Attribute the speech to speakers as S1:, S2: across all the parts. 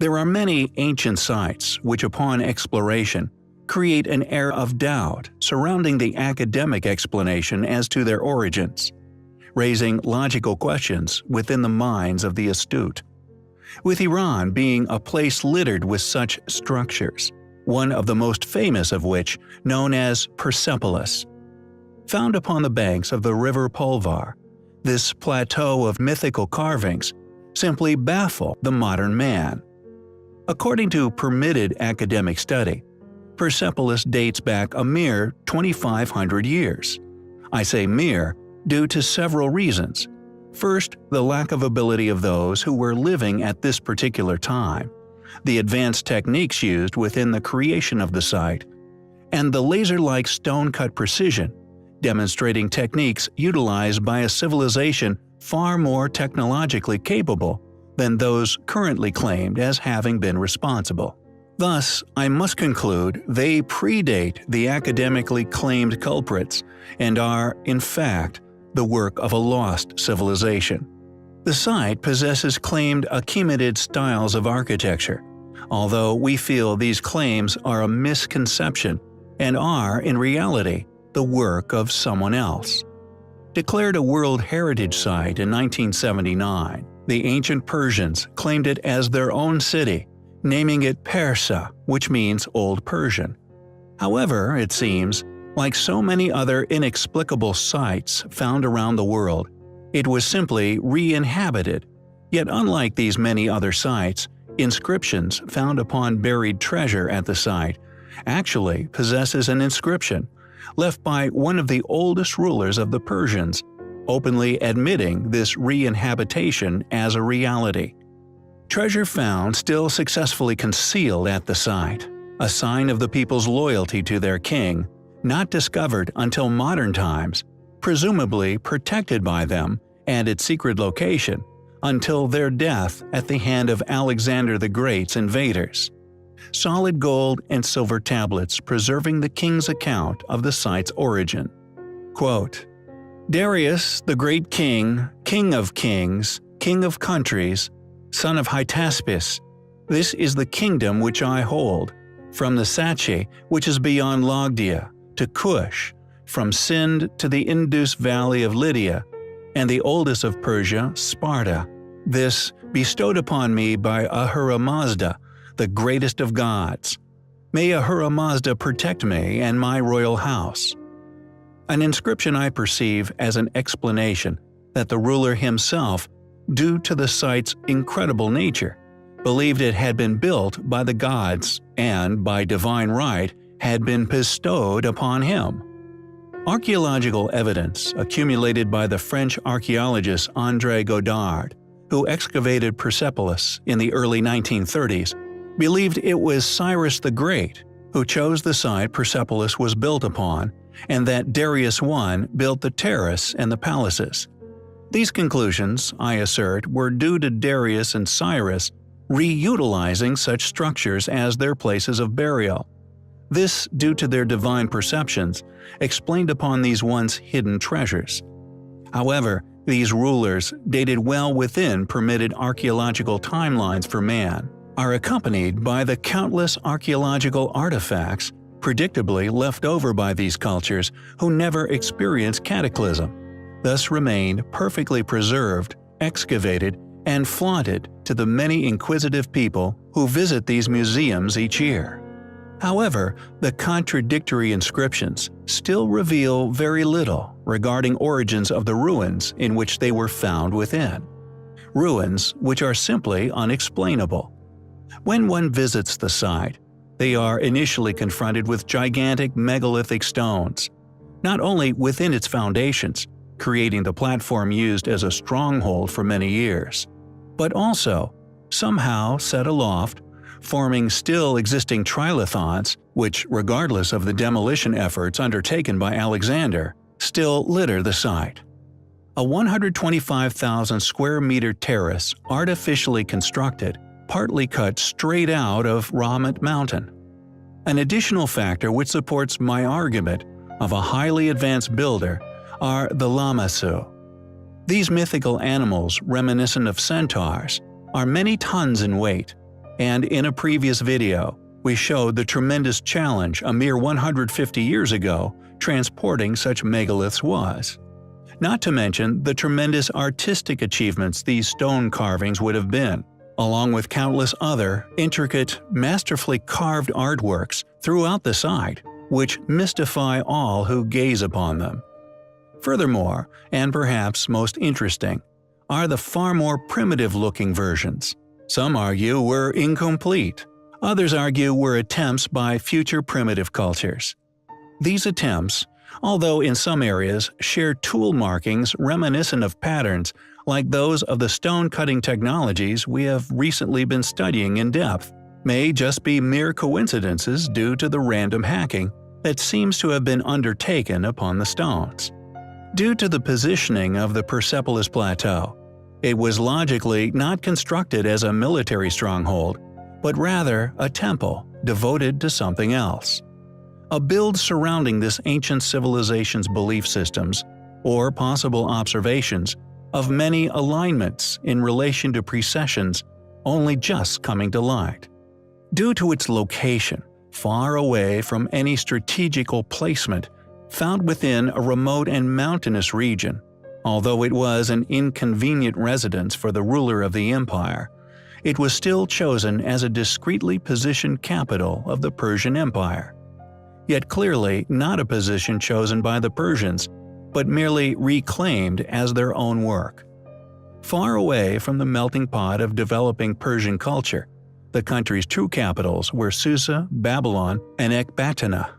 S1: There are many ancient sites which, upon exploration, create an air of doubt surrounding the academic explanation as to their origins, raising logical questions within the minds of the astute. With Iran being a place littered with such structures, one of the most famous of which, known as Persepolis. Found upon the banks of the river Pulvar, this plateau of mythical carvings simply baffle the modern man. According to permitted academic study, Persepolis dates back a mere 2,500 years. I say mere due to several reasons. First, the lack of ability of those who were living at this particular time, the advanced techniques used within the creation of the site, and the laser-like stone-cut precision, demonstrating techniques utilized by a civilization far more technologically capable than those currently claimed as having been responsible. Thus, I must conclude they predate the academically claimed culprits and are, in fact, the work of a lost civilization. The site possesses claimed Achaemenid styles of architecture, although we feel these claims are a misconception and are, in reality, the work of someone else. Declared a World Heritage Site in 1979, the ancient Persians claimed it as their own city, naming it Persa, which means Old Persian. However, it seems, like so many other inexplicable sites found around the world, it was simply re-inhabited. Yet unlike these many other sites, inscriptions found upon buried treasure at the site actually possesses an inscription left by one of the oldest rulers of the Persians, openly admitting this re-inhabitation as a reality. Treasure found still successfully concealed at the site, a sign of the people's loyalty to their king, not discovered until modern times, presumably protected by them and its secret location until their death at the hand of Alexander the Great's invaders. Solid gold and silver tablets preserving the king's account of the site's origin. Quote, Darius, the great king, king of kings, king of countries, son of Hytaspes, this is the kingdom which I hold, from the Sachi, which is beyond Logdia, to Kush, from Sind to the Indus valley of Lydia, and the oldest of Persia, Sparta. This bestowed upon me by Ahura Mazda, the greatest of gods. May Ahura Mazda protect me and my royal house. An inscription I perceive as an explanation that the ruler himself, due to the site's incredible nature, believed it had been built by the gods and, by divine right, had been bestowed upon him. Archaeological evidence accumulated by the French archaeologist André Godard, who excavated Persepolis in the early 1930s, believed it was Cyrus the Great who chose the site Persepolis was built upon, and that Darius I built the terrace and the palaces. These conclusions, I assert, were due to Darius and Cyrus reutilizing such structures as their places of burial. This due to their divine perceptions, explained upon these once hidden treasures. However, these rulers, dated well within permitted archaeological timelines for man, are accompanied by the countless archaeological artifacts predictably left over by these cultures who never experienced cataclysm, thus remained perfectly preserved, excavated, and flaunted to the many inquisitive people who visit these museums each year. However, the contradictory inscriptions still reveal very little regarding origins of the ruins in which they were found within. Ruins which are simply unexplainable. When one visits the site, they are initially confronted with gigantic megalithic stones, not only within its foundations, creating the platform used as a stronghold for many years, but also, somehow set aloft, forming still existing trilithons which, regardless of the demolition efforts undertaken by Alexander, still litter the site. A 125,000 square meter terrace artificially constructed, partly cut straight out of Rahmat Mountain. An additional factor which supports my argument of a highly advanced builder are the Lamassu. These mythical animals, reminiscent of centaurs, are many tons in weight, And in a previous video, we showed the tremendous challenge a mere 150 years ago transporting such megaliths was. Not to mention the tremendous artistic achievements these stone carvings would have been, along with countless other intricate, masterfully carved artworks throughout the site, which mystify all who gaze upon them. Furthermore, and perhaps most interesting, are the far more primitive-looking versions. Some argue were incomplete. Others argue were attempts by future primitive cultures. These attempts, although in some areas share tool markings reminiscent of patterns like those of the stone-cutting technologies we have recently been studying in depth, may just be mere coincidences due to the random hacking that seems to have been undertaken upon the stones. Due to the positioning of the Persepolis Plateau, it was logically not constructed as a military stronghold, but rather a temple devoted to something else. A build surrounding this ancient civilization's belief systems, or possible observations, of many alignments in relation to precessions only just coming to light. Due to its location, far away from any strategical placement, found within a remote and mountainous region, although it was an inconvenient residence for the ruler of the empire, it was still chosen as a discreetly positioned capital of the Persian Empire. Yet clearly not a position chosen by the Persians, but merely reclaimed as their own work. Far away from the melting pot of developing Persian culture, the country's true capitals were Susa, Babylon, and Ecbatana.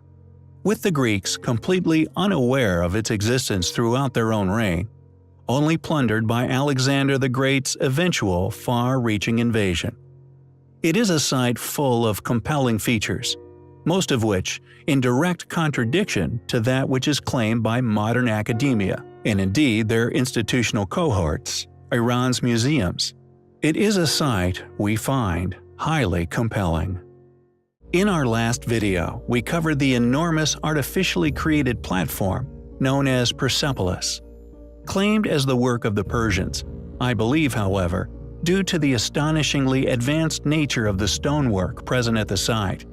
S1: With the Greeks completely unaware of its existence throughout their own reign, only plundered by Alexander the Great's eventual far-reaching invasion. It is a site full of compelling features, most of which in direct contradiction to that which is claimed by modern academia, and indeed their institutional cohorts, Iran's museums. It is a site we find highly compelling. In our last video, we covered the enormous artificially created platform known as Persepolis. Claimed as the work of the Persians, I believe, however, due to the astonishingly advanced nature of the stonework present at the site,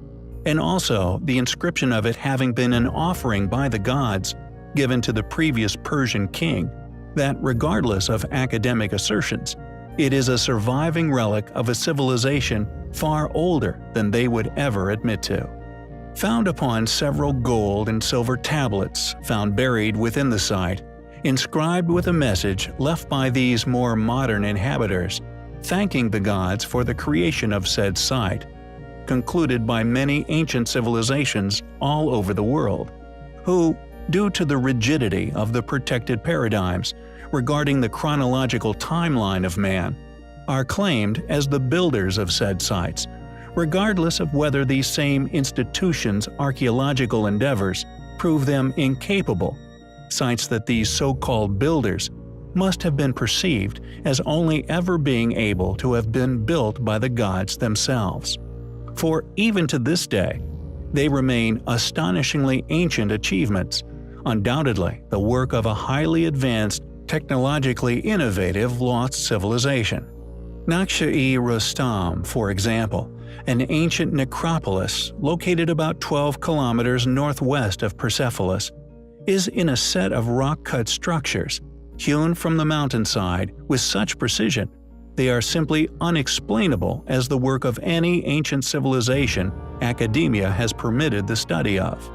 S1: and also the inscription of it having been an offering by the gods given to the previous Persian king, that regardless of academic assertions, it is a surviving relic of a civilization far older than they would ever admit to. Found upon several gold and silver tablets found buried within the site, inscribed with a message left by these more modern inhabitants, thanking the gods for the creation of said site, concluded by many ancient civilizations all over the world, who, due to the rigidity of the protected paradigms regarding the chronological timeline of man, are claimed as the builders of said sites, regardless of whether these same institutions' archaeological endeavors prove them incapable, sites that these so-called builders must have been perceived as only ever being able to have been built by the gods themselves. For even to this day, they remain astonishingly ancient achievements, undoubtedly the work of a highly advanced, technologically innovative lost civilization. Naqsh-e-Rustam, for example, an ancient necropolis located about 12 kilometers northwest of Persepolis, is in a set of rock-cut structures, hewn from the mountainside with such precision they are simply unexplainable as the work of any ancient civilization academia has permitted the study of.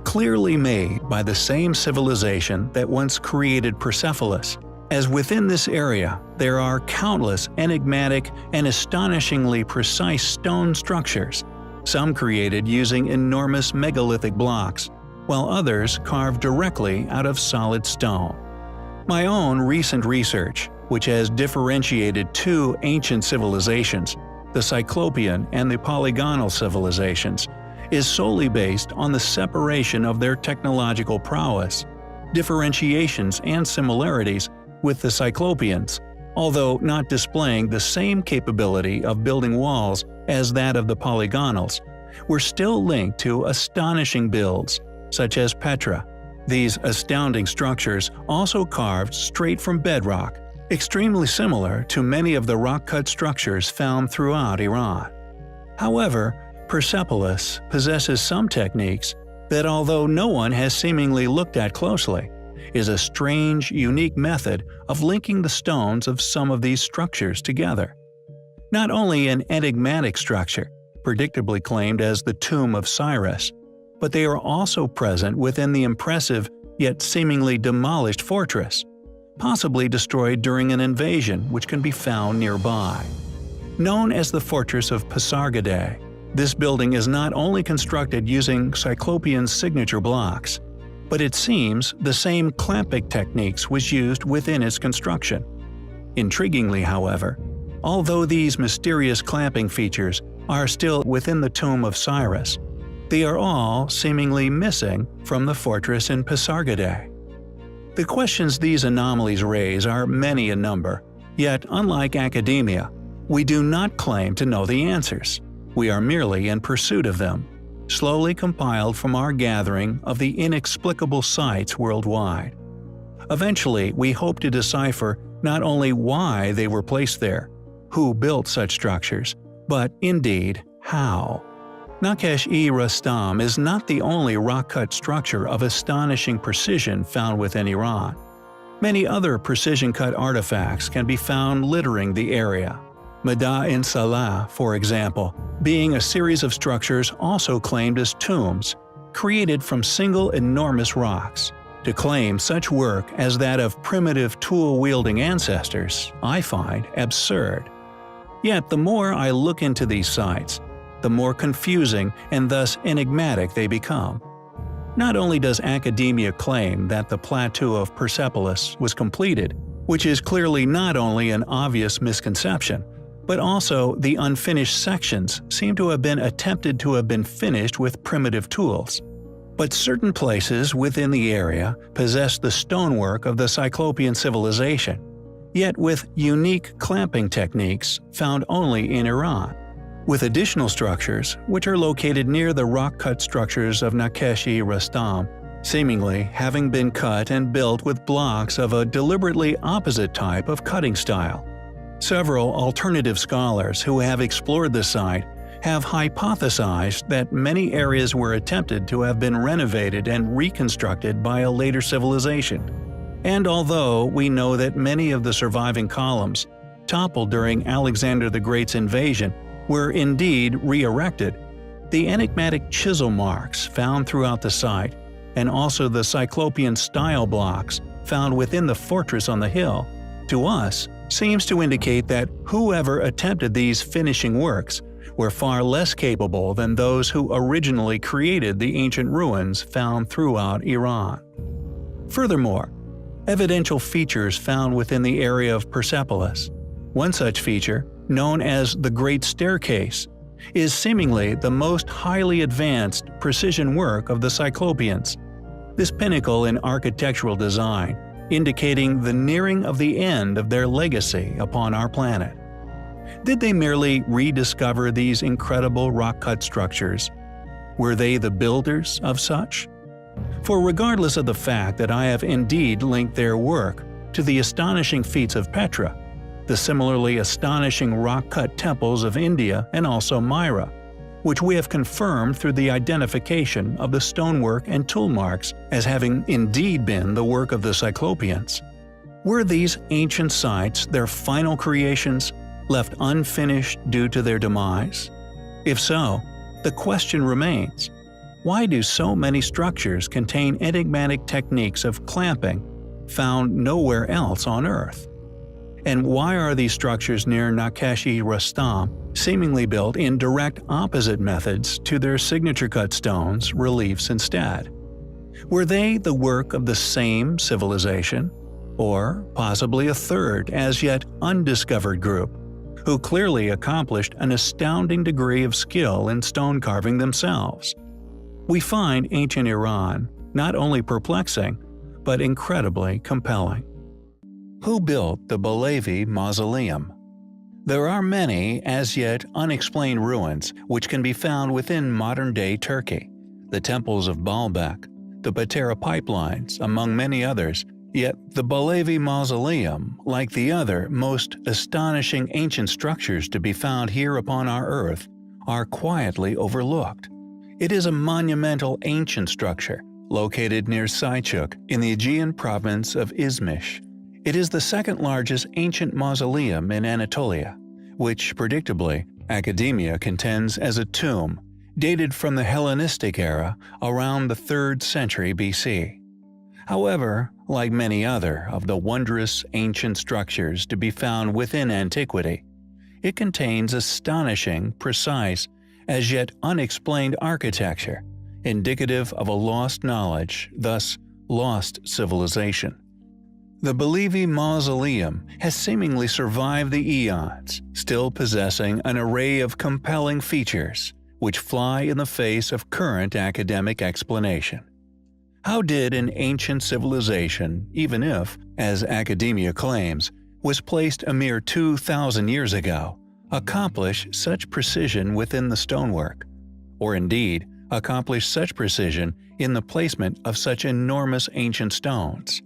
S1: Clearly made by the same civilization that once created Persepolis, as within this area there are countless enigmatic and astonishingly precise stone structures, some created using enormous megalithic blocks, while others carved directly out of solid stone. My own recent research, which has differentiated two ancient civilizations, the Cyclopean and the polygonal civilizations, is solely based on the separation of their technological prowess, differentiations and similarities with the Cyclopeans, although not displaying the same capability of building walls as that of the polygonals, were still linked to astonishing builds, such as Petra. These astounding structures also carved straight from bedrock, extremely similar to many of the rock-cut structures found throughout Iran. However, Persepolis possesses some techniques that, although no one has seemingly looked at closely, is a strange, unique method of linking the stones of some of these structures together. Not only an enigmatic structure, predictably claimed as the Tomb of Cyrus, but they are also present within the impressive yet seemingly demolished fortress, possibly destroyed during an invasion which can be found nearby. Known as the Fortress of Pasargadae, this building is not only constructed using Cyclopean signature blocks, but it seems the same clamping techniques was used within its construction. Intriguingly, however, although these mysterious clamping features are still within the Tomb of Cyrus, they are all seemingly missing from the fortress in Pasargadae. The questions these anomalies raise are many in number, yet unlike academia, we do not claim to know the answers. We are merely in pursuit of them, slowly compiled from our gathering of the inexplicable sites worldwide. Eventually, we hope to decipher not only why they were placed there, who built such structures, but indeed, how. Naqsh-e-Rustam is not the only rock-cut structure of astonishing precision found within Iran. Many other precision-cut artifacts can be found littering the area. Mada-in Salah, for example, being a series of structures also claimed as tombs, created from single enormous rocks. To claim such work as that of primitive tool-wielding ancestors, I find absurd. Yet the more I look into these sites, the more confusing and thus enigmatic they become. Not only does academia claim that the plateau of Persepolis was completed, which is clearly not only an obvious misconception, but also the unfinished sections seem to have been attempted to have been finished with primitive tools. But certain places within the area possess the stonework of the Cyclopean civilization, yet with unique clamping techniques found only in Iran. With additional structures, which are located near the rock-cut structures of Naqsh-e-Rustam, seemingly having been cut and built with blocks of a deliberately opposite type of cutting style. Several alternative scholars who have explored the site have hypothesized that many areas were attempted to have been renovated and reconstructed by a later civilization. And although we know that many of the surviving columns, toppled during Alexander the Great's invasion, were indeed re-erected, the enigmatic chisel marks found throughout the site, and also the Cyclopean style blocks found within the fortress on the hill, to us, seems to indicate that whoever attempted these finishing works were far less capable than those who originally created the ancient ruins found throughout Iran. Furthermore, evidential features found within the area of Persepolis. One such feature, known as the Great Staircase, is seemingly the most highly advanced precision work of the Cyclopeans. This pinnacle in architectural design, indicating the nearing of the end of their legacy upon our planet. Did they merely rediscover these incredible rock-cut structures? Were they the builders of such? For regardless of the fact that I have indeed linked their work to the astonishing feats of Petra, the similarly astonishing rock-cut temples of India and also Myra, which we have confirmed through the identification of the stonework and tool marks as having indeed been the work of the Cyclopeans. Were these ancient sites their final creations, left unfinished due to their demise? If so, the question remains, why do so many structures contain enigmatic techniques of clamping found nowhere else on Earth? And why are these structures near Naqsh-e-Rustam seemingly built in direct opposite methods to their signature cut stones reliefs instead? Were they the work of the same civilization? Or possibly a third, as yet undiscovered group, who clearly accomplished an astounding degree of skill in stone carving themselves? We find ancient Iran not only perplexing, but incredibly compelling. Who built the Balavi Mausoleum? There are many as yet unexplained ruins which can be found within modern-day Turkey, the temples of Baalbek, the Patera pipelines, among many others, yet the Balavi Mausoleum, like the other most astonishing ancient structures to be found here upon our Earth, are quietly overlooked. It is a monumental ancient structure located near Selçuk in the Aegean province of Izmir. It is the second largest ancient mausoleum in Anatolia, which, predictably, academia contends as a tomb dated from the Hellenistic era around the 3rd century BC. However, like many other of the wondrous ancient structures to be found within antiquity, it contains astonishing, precise, as yet unexplained architecture, indicative of a lost knowledge, thus lost civilization. The Bellevue Mausoleum has seemingly survived the eons, still possessing an array of compelling features which fly in the face of current academic explanation. How did an ancient civilization, even if, as academia claims, was placed a mere 2,000 years ago, accomplish such precision within the stonework, or indeed accomplish such precision in the placement of such enormous ancient stones?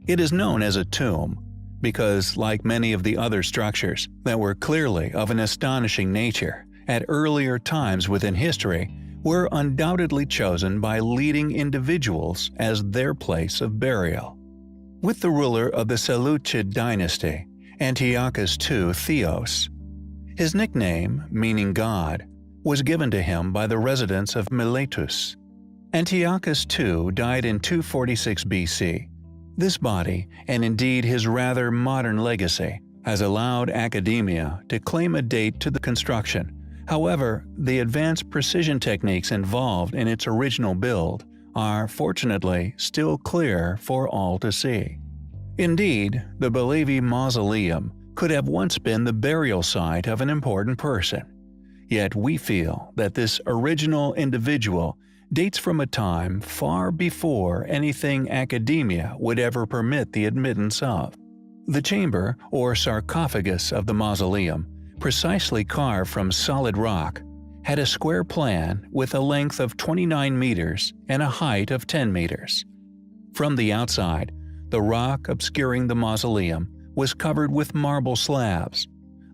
S1: It is known as a tomb because, like many of the other structures that were clearly of an astonishing nature at earlier times within history, were undoubtedly chosen by leading individuals as their place of burial. With the ruler of the Seleucid dynasty, Antiochus II Theos, his nickname, meaning God, was given to him by the residents of Miletus. Antiochus II died in 246 BC. This body, and indeed his rather modern legacy, has allowed academia to claim a date to the construction. However, the advanced precision techniques involved in its original build are, fortunately, still clear for all to see. Indeed, the Bellevue Mausoleum could have once been the burial site of an important person. Yet we feel that this original individual dates from a time far before anything academia would ever permit the admittance of. The chamber, or sarcophagus of the mausoleum, precisely carved from solid rock, had a square plan with a length of 29 meters and a height of 10 meters. From the outside, the rock obscuring the mausoleum was covered with marble slabs.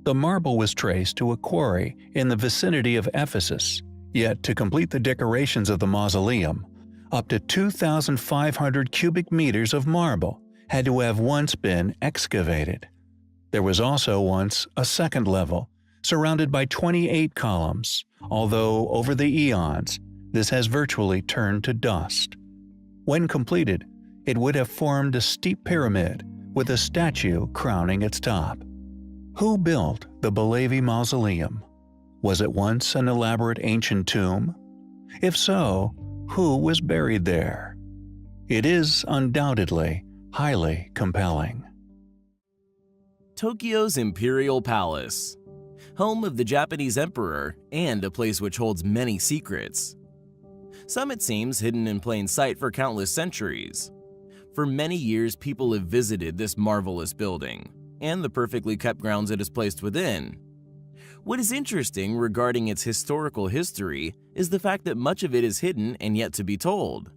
S1: The marble was traced to a quarry in the vicinity of Ephesus. Yet to complete the decorations of the mausoleum, up to 2,500 cubic meters of marble had to have once been excavated. There was also once a second level, surrounded by 28 columns, although over the eons, this has virtually turned to dust. When completed, it would have formed a steep pyramid with a statue crowning its top. Who built the Bellevue Mausoleum? Was it once an elaborate ancient tomb? If so, who was buried there? It is undoubtedly highly compelling.
S2: Tokyo's Imperial Palace, home of the Japanese Emperor and a place which holds many secrets. Some, it seems, hidden in plain sight for countless centuries. For many years, people have visited this marvelous building, and the perfectly kept grounds it is placed within. What is interesting regarding its historical history is the fact that much of it is hidden and yet to be told.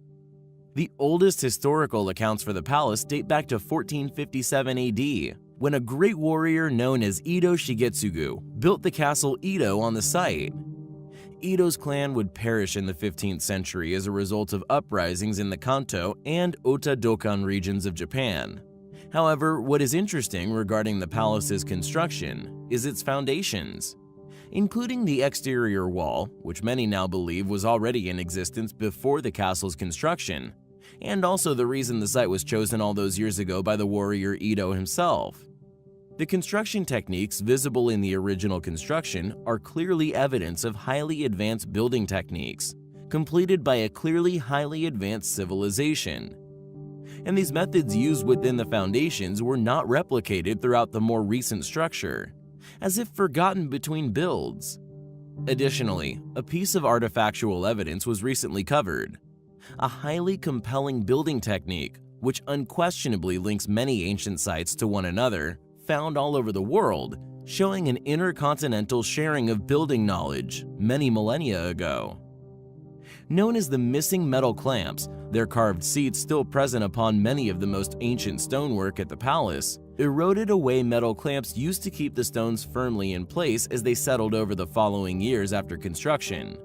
S2: The oldest historical accounts for the palace date back to 1457 AD, when a great warrior known as Ito Shigetsugu built the castle Ito on the site. Ito's clan would perish in the 15th century as a result of uprisings in the Kanto and Ota Dokan regions of Japan. However, what is interesting regarding the palace's construction is its foundations, including the exterior wall, which many now believe was already in existence before the castle's construction, and also the reason the site was chosen all those years ago by the warrior Ito himself. The construction techniques visible in the original construction are clearly evidence of highly advanced building techniques, completed by a clearly highly advanced civilization. And these methods used within the foundations were not replicated throughout the more recent structure, as if forgotten between builds. Additionally, a piece of artifactual evidence was recently covered, a highly compelling building technique which unquestionably links many ancient sites to one another, found all over the world, showing an intercontinental sharing of building knowledge many millennia ago. Known as the missing metal clamps, their carved seats still present upon many of the most ancient stonework at the palace, eroded away metal clamps used to keep the stones firmly in place as they settled over the following years after construction.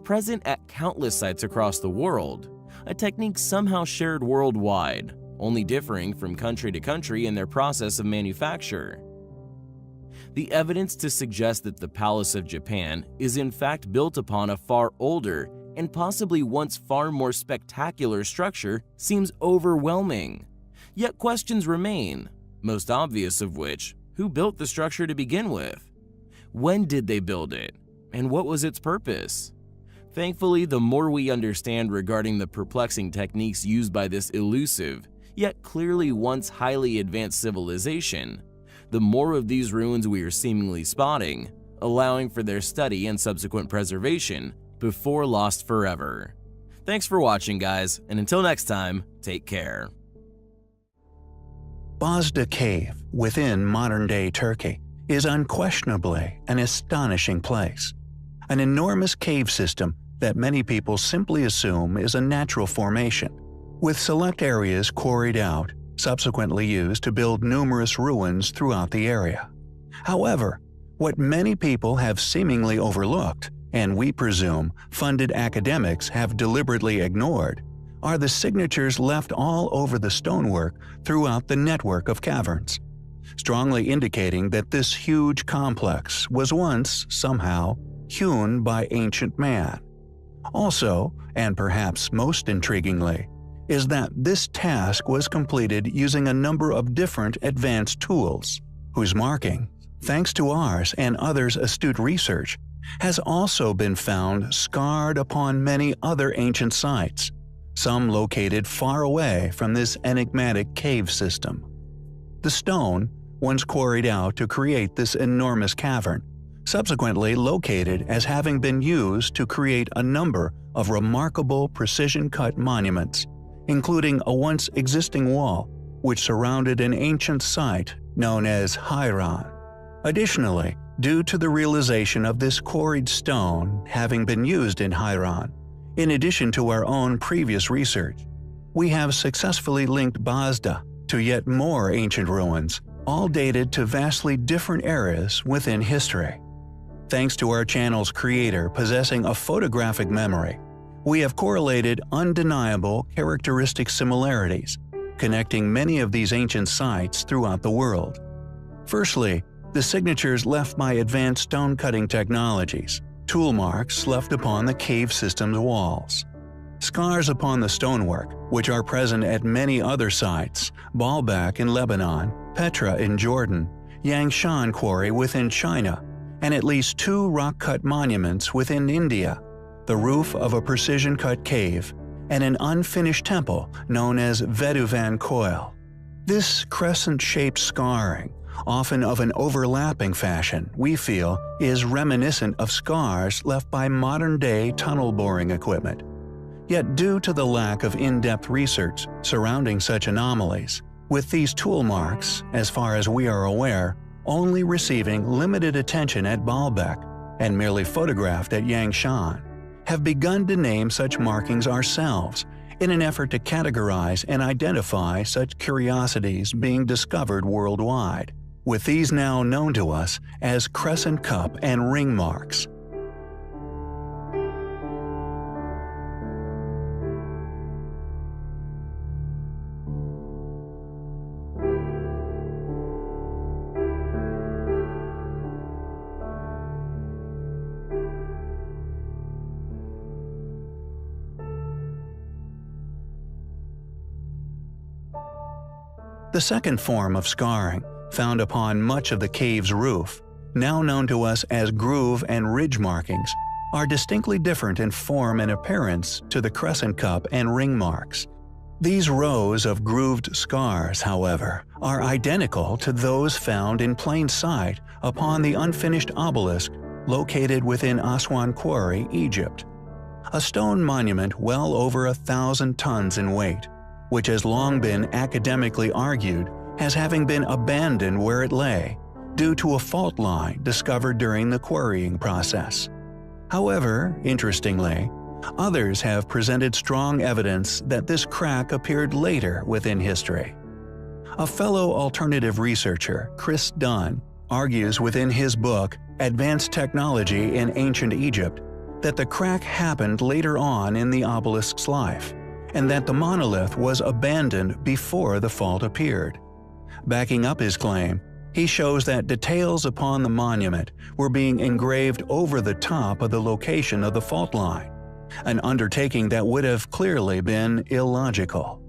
S2: Present at countless sites across the world, a technique somehow shared worldwide, only differing from country to country in their process of manufacture. The evidence to suggest that the Palace of Japan is in fact built upon a far older and possibly once far more spectacular structure seems overwhelming. Yet questions remain, most obvious of which, who built the structure to begin with? When did they build it? And what was its purpose? Thankfully, the more we understand regarding the perplexing techniques used by this elusive, yet clearly once highly advanced civilization, the more of these ruins we are seemingly spotting, allowing for their study and subsequent preservation before lost forever. Thanks for watching, guys, and until next time, take care.
S1: Bozda Cave, within modern-day Turkey, is unquestionably an astonishing place. An enormous cave system that many people simply assume is a natural formation, with select areas quarried out, subsequently used to build numerous ruins throughout the area. However, what many people have seemingly overlooked, and we presume funded academics have deliberately ignored, are the signatures left all over the stonework throughout the network of caverns, strongly indicating that this huge complex was once, somehow, hewn by ancient man. Also, and perhaps most intriguingly, is that this task was completed using a number of different advanced tools, whose marking, thanks to ours and others' astute research, has also been found scarred upon many other ancient sites, some located far away from this enigmatic cave system. The stone, once quarried out to create this enormous cavern, subsequently located as having been used to create a number of remarkable precision-cut monuments, including a once existing wall which surrounded an ancient site known as Hairan. Additionally, due to the realization of this quarried stone having been used in Hairan, in addition to our own previous research, we have successfully linked Bozda to yet more ancient ruins, all dated to vastly different eras within history. Thanks to our channel's creator possessing a photographic memory, we have correlated undeniable characteristic similarities, connecting many of these ancient sites throughout the world. Firstly, the signatures left by advanced stone-cutting technologies, tool marks left upon the cave system's walls. Scars upon the stonework, which are present at many other sites, Baalbek in Lebanon, Petra in Jordan, Yangshan Quarry within China, and at least 2 rock-cut monuments within India, the roof of a precision-cut cave, and an unfinished temple known as Veduvan Koil. This crescent-shaped scarring, often of an overlapping fashion, we feel is reminiscent of scars left by modern-day tunnel boring equipment. Yet due to the lack of in-depth research surrounding such anomalies, with these tool marks, as far as we are aware, only receiving limited attention at Baalbek and merely photographed at Yangshan, have begun to name such markings ourselves in an effort to categorize and identify such curiosities being discovered worldwide, with these now known to us as crescent cup and ring marks. The second form of scarring, found upon much of the cave's roof, now known to us as groove and ridge markings, are distinctly different in form and appearance to the crescent cup and ring marks. These rows of grooved scars, however, are identical to those found in plain sight upon the unfinished obelisk located within Aswan Quarry, Egypt. A stone monument well over 1,000 tons in weight, which has long been academically argued as having been abandoned where it lay due to a fault line discovered during the quarrying process. However, interestingly, Others have presented strong evidence that this crack appeared later within history. A fellow alternative researcher, Chris Dunn, argues within his book Advanced Technology in Ancient Egypt that the crack happened later on in the obelisk's life, and that the monolith was abandoned before the fault appeared. Backing up his claim, he shows that details upon the monument were being engraved over the top of the location of the fault line, an undertaking that would have clearly been illogical.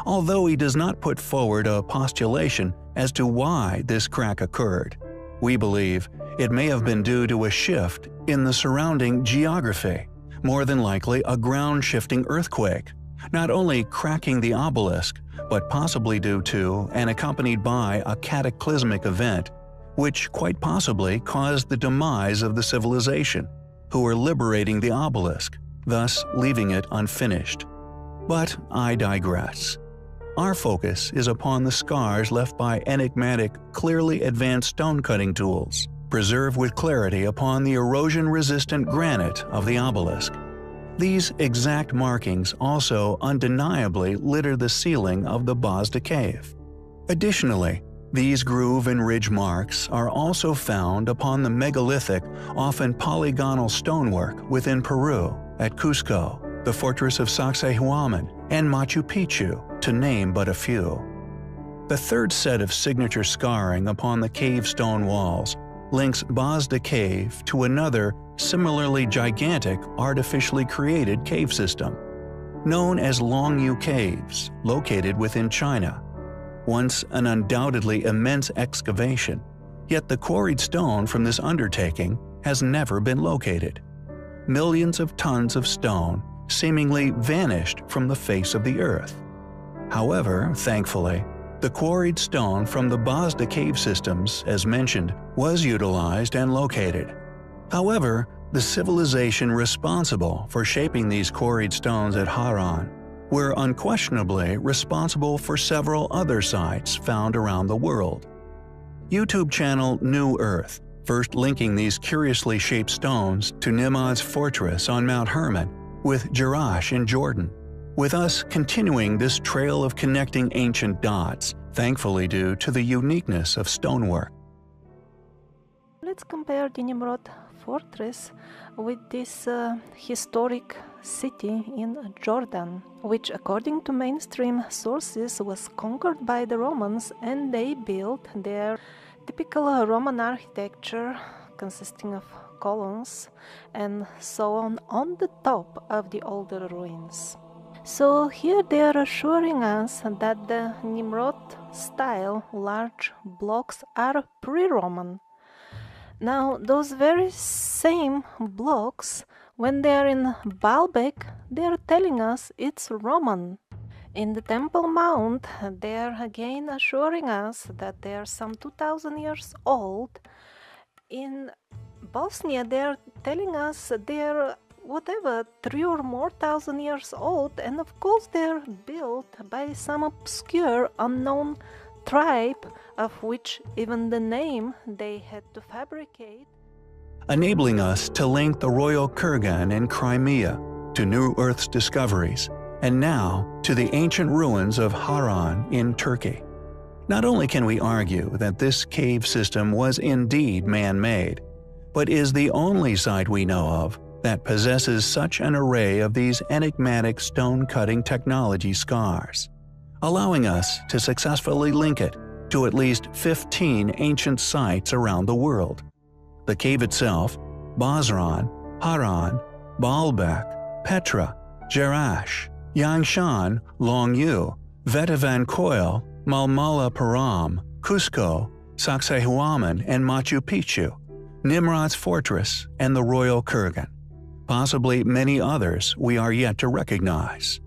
S1: Although he does not put forward a postulation as to why this crack occurred, we believe it may have been due to a shift in the surrounding geography, more than likely a ground-shifting earthquake, not only cracking the obelisk, but possibly due to and accompanied by a cataclysmic event, which quite possibly caused the demise of the civilization, who were liberating the obelisk, thus leaving it unfinished. But I digress. Our focus is upon the scars left by enigmatic, clearly advanced stone-cutting tools, preserved with clarity upon the erosion-resistant granite of the obelisk. These exact markings also undeniably litter the ceiling of the Bazda cave. Additionally, these groove and ridge marks are also found upon the megalithic, often polygonal stonework within Peru, at Cusco, the fortress of Sacsayhuaman, and Machu Picchu, to name but a few. The third set of signature scarring upon the cave stone walls links Bazda Cave to another similarly gigantic artificially created cave system, known as Longyu Caves, located within China. Once an undoubtedly immense excavation, yet the quarried stone from this undertaking has never been located. Millions of tons of stone seemingly vanished from the face of the earth. However, thankfully, the quarried stone from the Bazda cave systems, as mentioned, was utilized and located. However, the civilization responsible for shaping these quarried stones at Haran were unquestionably responsible for several other sites found around the world. YouTube channel New Earth, first linking these curiously shaped stones to Nimrod's fortress on Mount Hermon, with Jerash in Jordan, with us continuing this trail of connecting ancient dots, thankfully due to the uniqueness of stonework.
S3: Let's compare the Nimrod fortress with this historic city in Jordan, which according to mainstream sources was conquered by the Romans, and they built their typical Roman architecture consisting of columns and so on the top of the older ruins. So here they are assuring us that the Nimrod style large blocks are pre-Roman. Now those very same blocks, when they are in Baalbek, they are telling us it's Roman. In the Temple Mount, they are again assuring us that they are some 2000 years old. In Bosnia, they are telling us they are whatever 3 or more thousand years old, and of course they are built by some obscure unknown tribe, of which even the name they had to fabricate.
S1: Enabling us to link the royal kurgan in Crimea to New Earth's discoveries, and now to the ancient ruins of Haran in Turkey. Not only can we argue that this cave system was indeed man-made, but is the only site we know of that possesses such an array of these enigmatic stone-cutting technology scars, allowing us to successfully link it to at least 15 ancient sites around the world. The cave itself, Basran, Haran, Baalbek, Petra, Jerash, Yangshan, Longyu, Vetivan Koil, Malmala Param, Cusco, Sacsayhuaman, and Machu Picchu, Nimrod's fortress, and the royal kurgan. Possibly many others we are yet to recognize.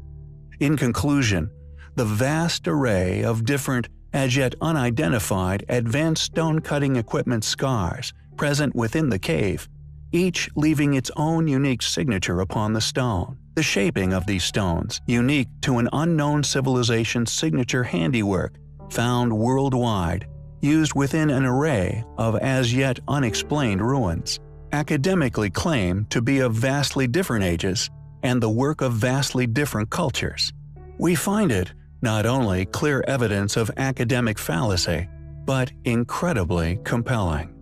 S1: In conclusion, the vast array of different, as yet unidentified, advanced stone-cutting equipment scars present within the cave, each leaving its own unique signature upon the stone. The shaping of these stones, unique to an unknown civilization's signature handiwork, found worldwide, used within an array of as yet unexplained ruins, academically claimed to be of vastly different ages, and the work of vastly different cultures. We find it not only clear evidence of academic fallacy, but incredibly compelling.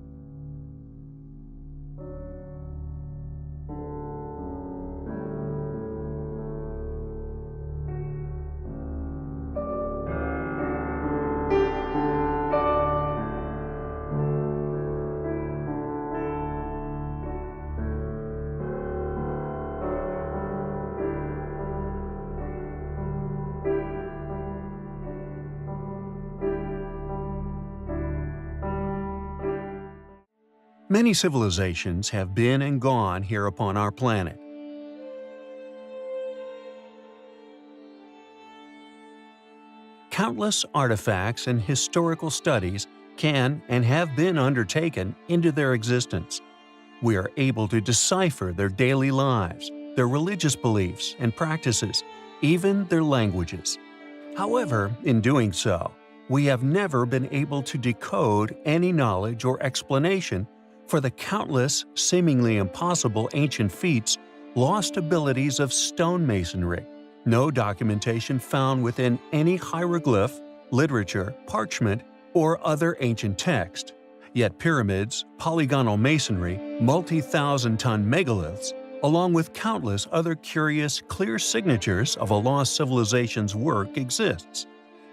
S1: Many civilizations have been and gone here upon our planet. Countless artifacts and historical studies can and have been undertaken into their existence. We are able to decipher their daily lives, their religious beliefs and practices, even their languages. However, in doing so, we have never been able to decode any knowledge or explanation for the countless, seemingly impossible ancient feats, lost abilities of stonemasonry. No documentation found within any hieroglyph, literature, parchment, or other ancient text. Yet pyramids, polygonal masonry, multi-thousand-ton megaliths, along with countless other curious, clear signatures of a lost civilization's work exists.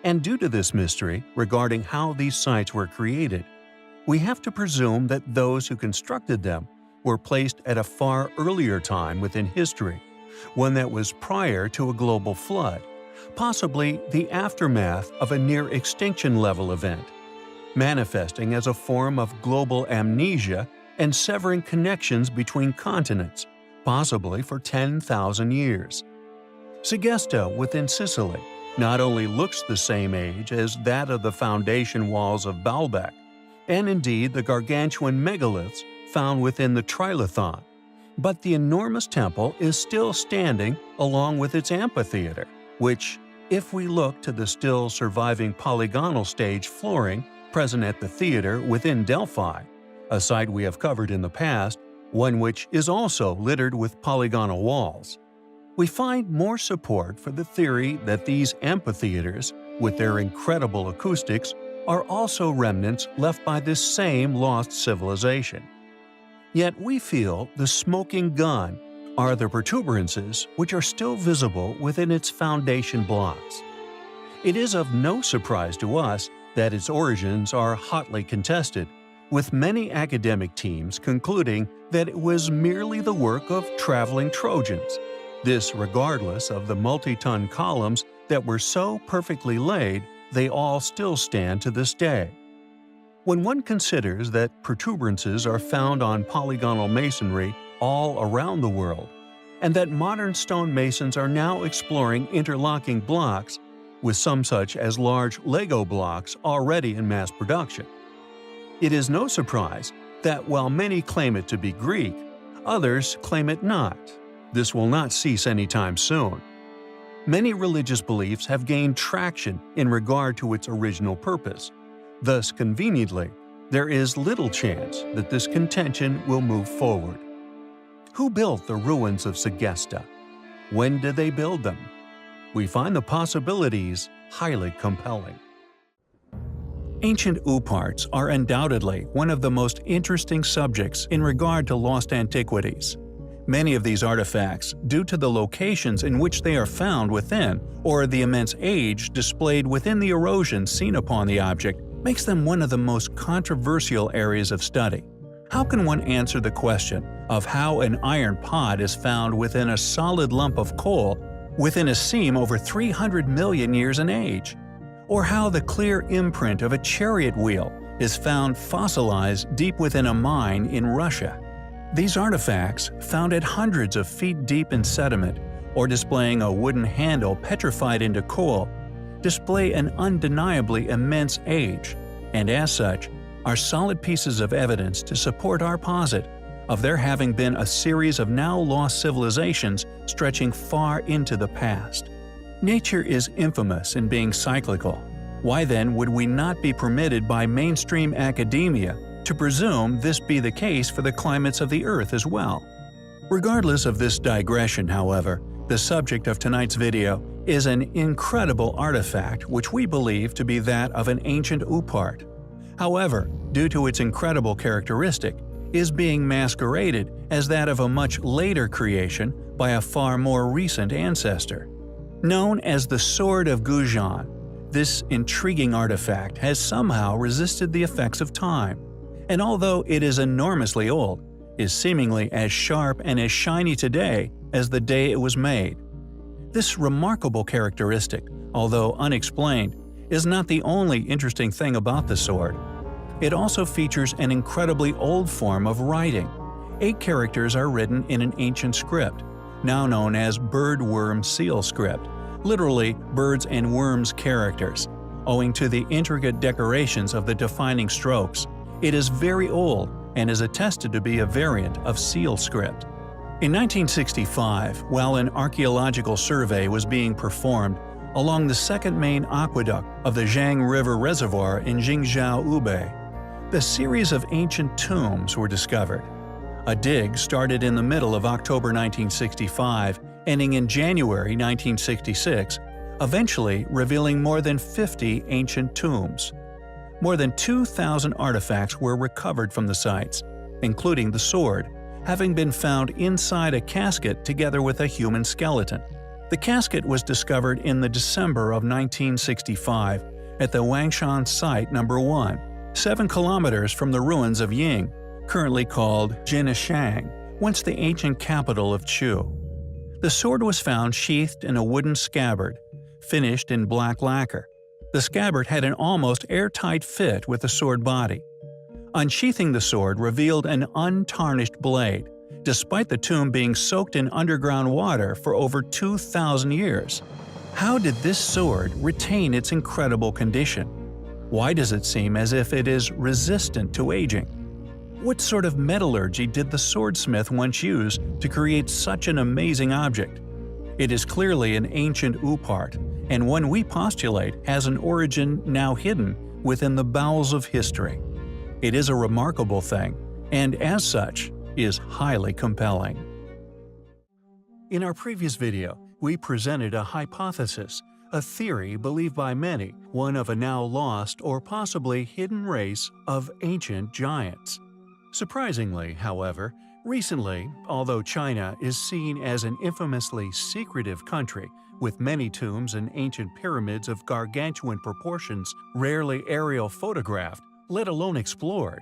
S1: And due to this mystery regarding how these sites were created, we have to presume that those who constructed them were placed at a far earlier time within history, one that was prior to a global flood, possibly the aftermath of a near-extinction level event, manifesting as a form of global amnesia and severing connections between continents, possibly for 10,000 years. Segesta within Sicily not only looks the same age as that of the foundation walls of Baalbek, and indeed the gargantuan megaliths found within the Trilithon, but the enormous temple is still standing along with its amphitheater, which, if we look to the still surviving polygonal stage flooring present at the theater within Delphi, a site we have covered in the past, one which is also littered with polygonal walls, we find more support for the theory that these amphitheaters, with their incredible acoustics, are also remnants left by this same lost civilization. Yet we feel the smoking gun are the protuberances which are still visible within its foundation blocks. It is of no surprise to us that its origins are hotly contested, with many academic teams concluding that it was merely the work of traveling Trojans, this regardless of the multi-ton columns that were so perfectly laid they all still stand to this day. When one considers that protuberances are found on polygonal masonry all around the world, and that modern stonemasons are now exploring interlocking blocks, with some such as large Lego blocks already in mass production, it is no surprise that while many claim it to be Greek, others claim it not. This will not cease anytime soon. Many religious beliefs have gained traction in regard to its original purpose. Thus, conveniently, there is little chance that this contention will move forward. Who built the ruins of Segesta? When did they build them? We find the possibilities highly compelling. Ancient Uparts are undoubtedly one of the most interesting subjects in regard to lost antiquities. Many of these artifacts, due to the locations in which they are found within or the immense age displayed within the erosion seen upon the object, makes them one of the most controversial areas of study. How can one answer the question of how an iron pot is found within a solid lump of coal within a seam over 300 million years in age? Or how the clear imprint of a chariot wheel is found fossilized deep within a mine in Russia? These artifacts, found at hundreds of feet deep in sediment, or displaying a wooden handle petrified into coal, display an undeniably immense age, and as such, are solid pieces of evidence to support our posit of there having been a series of now lost civilizations stretching far into the past. Nature is infamous in being cyclical. Why then would we not be permitted by mainstream academia to presume this be the case for the climates of the Earth as well? Regardless of this digression, however, the subject of tonight's video is an incredible artifact which we believe to be that of an ancient oopart. However, due to its incredible characteristic, is being masqueraded as that of a much later creation by a far more recent ancestor. Known as the Sword of Gujan, this intriguing artifact has somehow resisted the effects of time, and although it is enormously old, is seemingly as sharp and as shiny today as the day it was made. This remarkable characteristic, although unexplained, is not the only interesting thing about the sword. It also features an incredibly old form of writing. 8 characters are written in an ancient script, now known as bird-worm seal script, literally birds and worms characters. Owing to the intricate decorations of the defining strokes, it is very old and is attested to be a variant of seal script. In 1965, while an archaeological survey was being performed along the second main aqueduct of the Zhang River Reservoir in Jingzhou, Hubei, the series of ancient tombs were discovered. A dig started in the middle of October 1965, ending in January 1966, eventually revealing more than 50 ancient tombs. More than 2,000 artifacts were recovered from the sites, including the sword, having been found inside a casket together with a human skeleton. The casket was discovered in the December of 1965 at the Wangshan Site No. 1, 7 kilometers from the ruins of Ying, currently called Jinnishang, once the ancient capital of Chu. The sword was found sheathed in a wooden scabbard, finished in black lacquer. The scabbard had an almost airtight fit with the sword body. Unsheathing the sword revealed an untarnished blade, despite the tomb being soaked in underground water for over 2,000 years. How did this sword retain its incredible condition? Why does it seem as if it is resistant to aging? What sort of metallurgy did the swordsmith once use to create such an amazing object? It is clearly an ancient oopart, and one we postulate has an origin now hidden within the bowels of history. It is a remarkable thing, and as such, is highly compelling. In our previous video, we presented a hypothesis, a theory believed by many, one of a now lost or possibly hidden race of ancient giants. Surprisingly, however, recently, although China is seen as an infamously secretive country, with many tombs and ancient pyramids of gargantuan proportions rarely aerial photographed, let alone explored,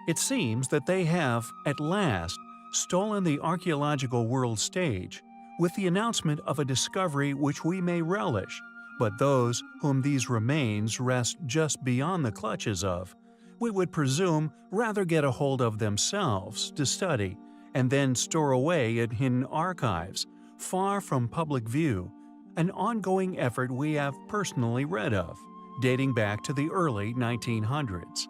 S1: it seems that they have, at last, stolen the archaeological world stage with the announcement of a discovery which we may relish, but those whom these remains rest just beyond the clutches of, we would presume rather get a hold of themselves to study and then store away in hidden archives, far from public view, an ongoing effort we have personally read of, dating back to the early 1900s.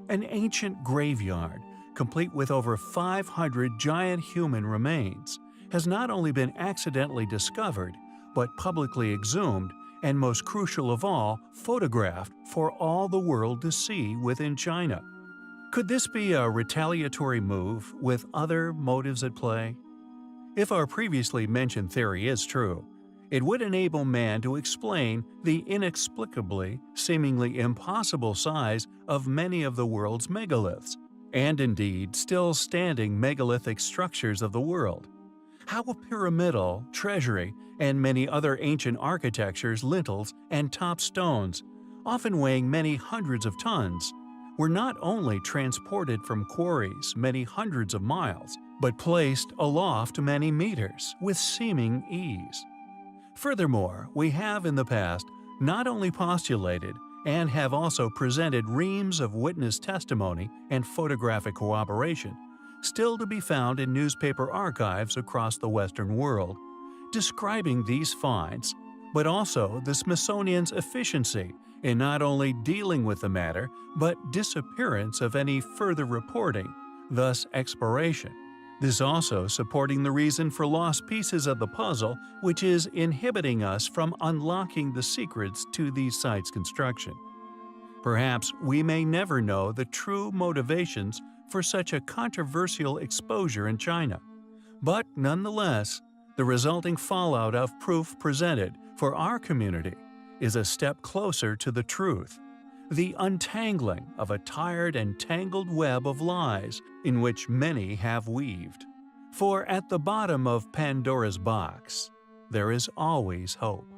S1: An ancient graveyard, complete with over 500 giant human remains, has not only been accidentally discovered, but publicly exhumed, and most crucial of all, photographed for all the world to see within China. Could this be a retaliatory move with other motives at play? If our previously mentioned theory is true, it would enable man to explain the inexplicably, seemingly impossible size of many of the world's megaliths, and indeed still standing megalithic structures of the world. How a pyramidal, treasury, and many other ancient architectures, lintels, and top stones, often weighing many hundreds of tons, were not only transported from quarries many hundreds of miles, but placed aloft many meters with seeming ease. Furthermore, we have in the past not only postulated and have also presented reams of witness testimony and photographic corroboration, still to be found in newspaper archives across the Western world, describing these finds, but also the Smithsonian's efficiency in not only dealing with the matter, but disappearance of any further reporting, thus exploration. This also supporting the reason for lost pieces of the puzzle, which is inhibiting us from unlocking the secrets to these sites' construction. Perhaps we may never know the true motivations for such a controversial exposure in China, But nonetheless, the resulting fallout of proof presented for our community is a step closer to the truth, the untangling of a tired and tangled web of lies in which many have weaved. For at the bottom of Pandora's box, there is always hope.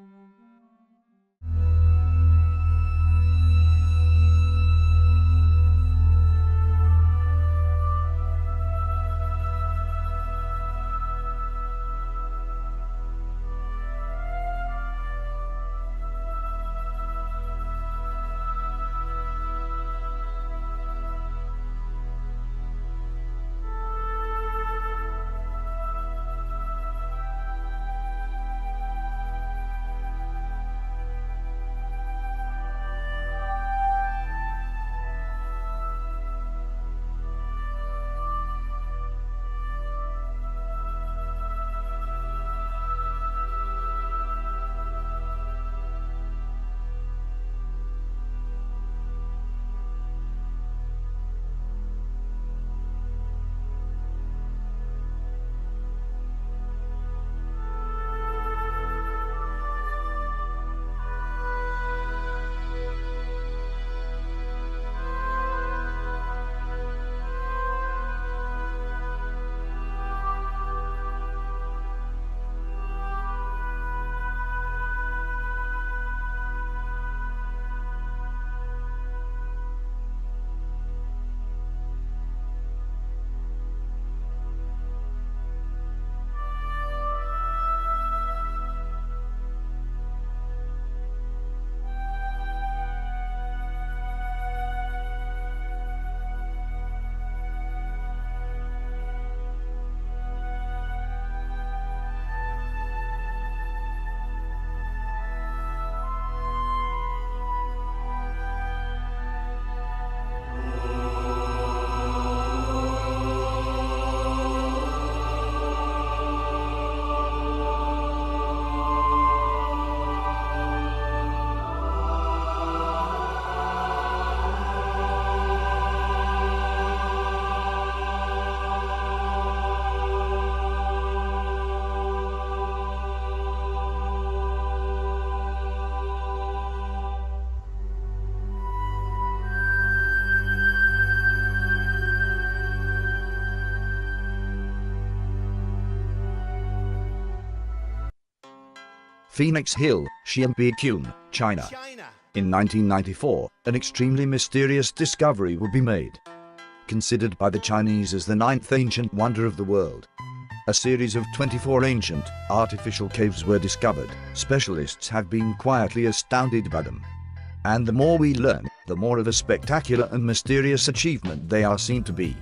S4: Phoenix Hill, Xianbeiqun, China. In 1994, an extremely mysterious discovery would be made. Considered by the Chinese as the 9th ancient wonder of the world. A series of 24 ancient, artificial caves were discovered. Specialists have been quietly astounded by them. And the more we learn, the more of a spectacular and mysterious achievement they are seen to be.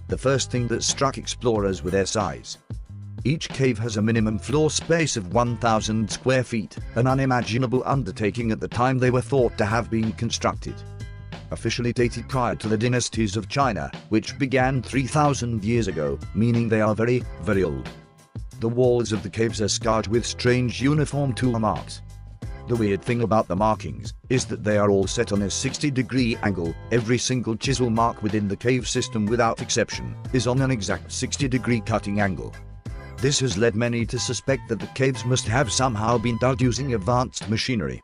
S4: The first thing that struck explorers was their size. Each cave has a minimum floor space of 1,000 square feet, an unimaginable undertaking at the time they were thought to have been constructed. Officially dated prior to the dynasties of China, which began 3,000 years ago, meaning they are very, very old. The walls of the caves are scarred with strange uniform tool marks. The weird thing about the markings is that they are all set on a 60-degree angle. Every single chisel mark within the cave system without exception is on an exact 60-degree cutting angle. This has led many to suspect that the caves must have somehow been dug using advanced machinery.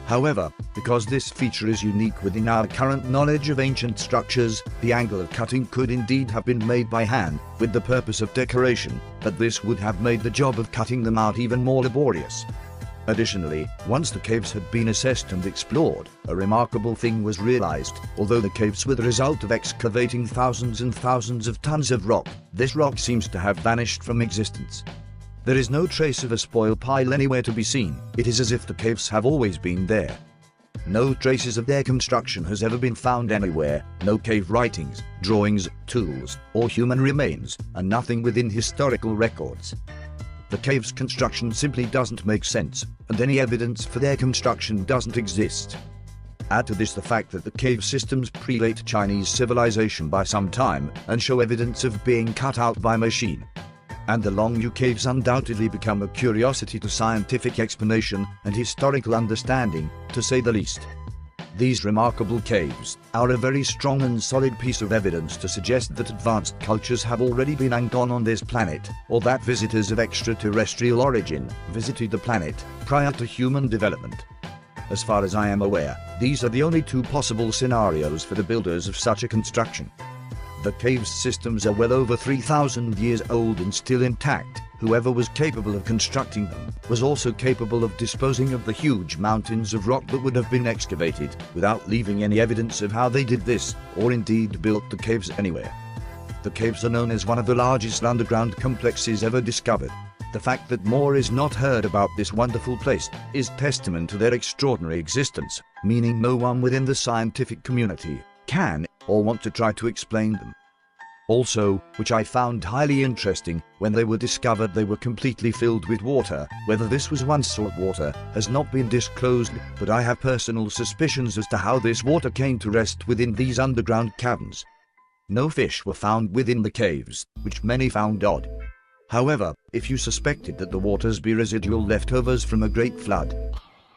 S4: However, because this feature is unique within our current knowledge of ancient structures, the angle of cutting could indeed have been made by hand, with the purpose of decoration, but this would have made the job of cutting them out even more laborious. Additionally, once the caves had been assessed and explored, a remarkable thing was realized. Although the caves were the result of excavating thousands and thousands of tons of rock, this rock seems to have vanished from existence. There is no trace of a spoil pile anywhere to be seen. It is as if the caves have always been there. No traces of their construction has ever been found anywhere, no cave writings, drawings, tools, or human remains, and nothing within historical records. The cave's construction simply doesn't make sense, and any evidence for their construction doesn't exist. Add to this the fact that the cave systems predate Chinese civilization by some time, and show evidence of being cut out by machine. And the Longyu caves undoubtedly become a curiosity to scientific explanation and historical understanding, to say the least. These remarkable caves are a very strong and solid piece of evidence to suggest that advanced cultures have already been and gone on this planet, or that visitors of extraterrestrial origin visited the planet prior to human development. As far as I am aware, these are the only two possible scenarios for the builders of such a construction. The caves systems are well over 3,000 years old and still intact. Whoever was capable of constructing them was also capable of disposing of the huge mountains of rock that would have been excavated without leaving any evidence of how they did this, or indeed built the caves anywhere. The caves are known as one of the largest underground complexes ever discovered. The fact that more is not heard about this wonderful place is testament to their extraordinary existence, meaning no one within the scientific community can or want to try to explain them. Also, which I found highly interesting, when they were discovered they were completely filled with water. Whether this was once salt water has not been disclosed, but I have personal suspicions as to how this water came to rest within these underground caverns. No fish were found within the caves, which many found odd. However, if you suspected that the waters be residual leftovers from a great flood,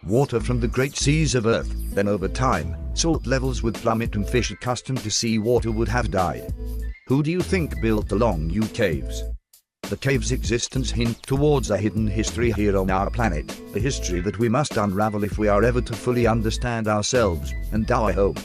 S4: water from the great seas of Earth, then over time, salt levels would plummet and fish accustomed to sea water would have died. Who do you think built the long U caves? The caves' existence hints towards a hidden history here on our planet, a history that we must unravel if we are ever to fully understand ourselves and our home.